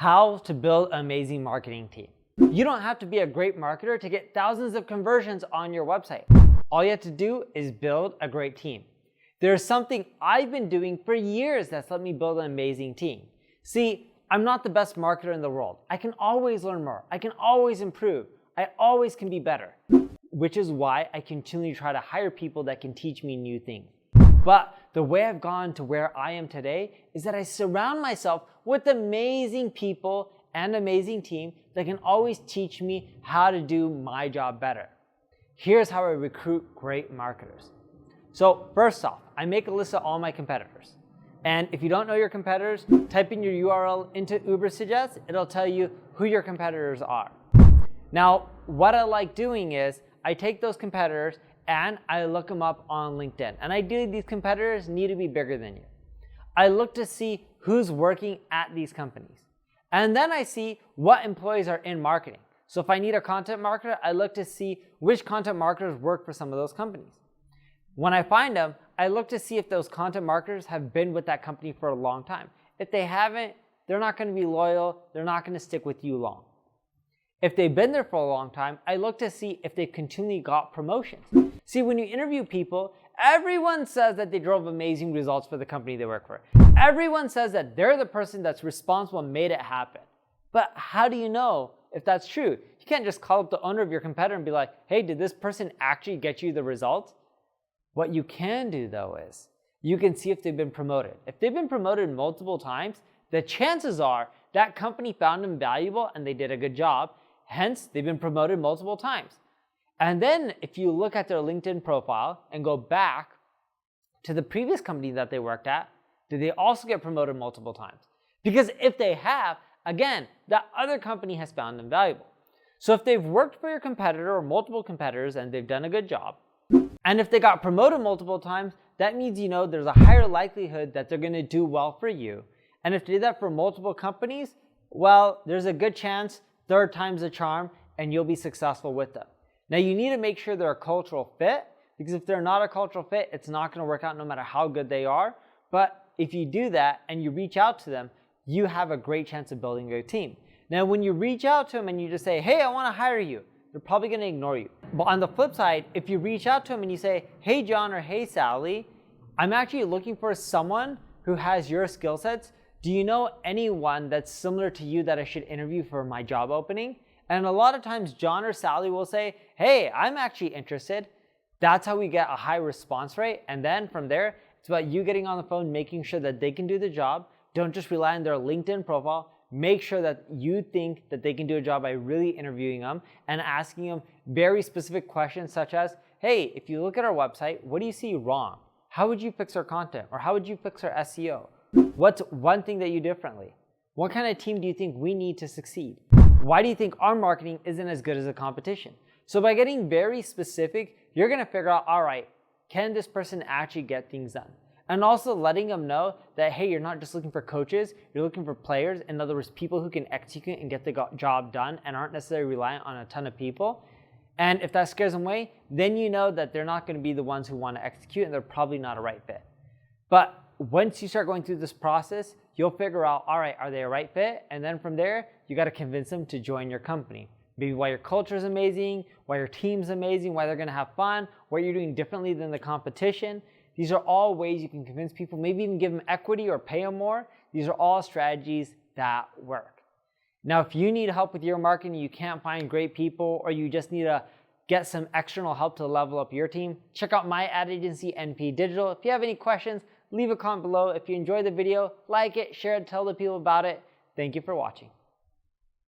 How to build an amazing marketing team. You don't have to be a great marketer to get thousands of conversions on your website. All you have to do is build a great team. There's something I've been doing for years that's let me build an amazing team. See, I'm not the best marketer in the world. I can always learn more. I can always improve. I always can be better, which is why I continually try to hire people that can teach me new things. But the way I've gone to where I am today is that I surround myself with amazing people and amazing team that can always teach me how to do my job better. Here's how I recruit great marketers. So first off, I make a list of all my competitors. And if you don't know your competitors, type in your URL into Ubersuggest. It'll tell you who your competitors are. Now, what I like doing is I take those competitors and I look them up on LinkedIn. And ideally, these competitors need to be bigger than you. I look to see who's working at these companies. And then I see what employees are in marketing. So if I need a content marketer, I look to see which content marketers work for some of those companies. When I find them, I look to see if those content marketers have been with that company for a long time. If they haven't, they're not going to be loyal. They're not going to stick with you long. If they've been there for a long time, I look to see if they continually got promotions. See, when you interview people, everyone says that they drove amazing results for the company they work for. Everyone says that they're the person that's responsible and made it happen. But how do you know if that's true? You can't just call up the owner of your competitor and be like, hey, did this person actually get you the results? What you can do though is you can see if they've been promoted. If they've been promoted multiple times, the chances are that company found them valuable and they did a good job. Hence, they've been promoted multiple times. And then if you look at their LinkedIn profile and go back to the previous company that they worked at, did they also get promoted multiple times? Because if they have, again, that other company has found them valuable. So if they've worked for your competitor or multiple competitors and they've done a good job, and if they got promoted multiple times, that means you know there's a higher likelihood that they're going to do well for you. And if they did that for multiple companies, well, there's a good chance third time's a charm and you'll be successful with them. Now you need to make sure they're a cultural fit, because if they're not a cultural fit, it's not going to work out no matter how good they are. But if you do that and you reach out to them, you have a great chance of building a team. Now when you reach out to them and you just say, hey, I want to hire you, they're probably going to ignore you. But on the flip side, if you reach out to them and you say, hey John or hey Sally, I'm actually looking for someone who has your skill sets. Do you know anyone that's similar to you that I should interview for my job opening? And a lot of times John or Sally will say, hey, I'm actually interested. That's how we get a high response rate. And then from there, it's about you getting on the phone, making sure that they can do the job. Don't just rely on their LinkedIn profile. Make sure that you think that they can do a job by really interviewing them and asking them very specific questions such as, hey, if you look at our website, what do you see wrong? How would you fix our content? Or how would you fix our SEO? What's one thing that you do differently? What kind of team do you think we need to succeed? Why do you think our marketing isn't as good as the competition? So by getting very specific, you're going to figure out, all right, can this person actually get things done? And also letting them know that, hey, you're not just looking for coaches, you're looking for players. In other words, people who can execute and get the job done and aren't necessarily reliant on a ton of people. And if that scares them away, then you know that they're not going to be the ones who want to execute and they're probably not a right fit. But once you start going through this process, you'll figure out, all right, are they a right fit? And then from there, you got to convince them to join your company. Maybe why your culture is amazing, why your team's amazing, why they're going to have fun, what you're doing differently than the competition. These are all ways you can convince people, maybe even give them equity or pay them more. These are all strategies that work. Now, if you need help with your marketing, you can't find great people, or you just need to get some external help to level up your team, check out my ad agency, NP Digital. If you have any questions, leave a comment below. If you enjoyed the video, like it, share it, tell the people about it. Thank you for watching.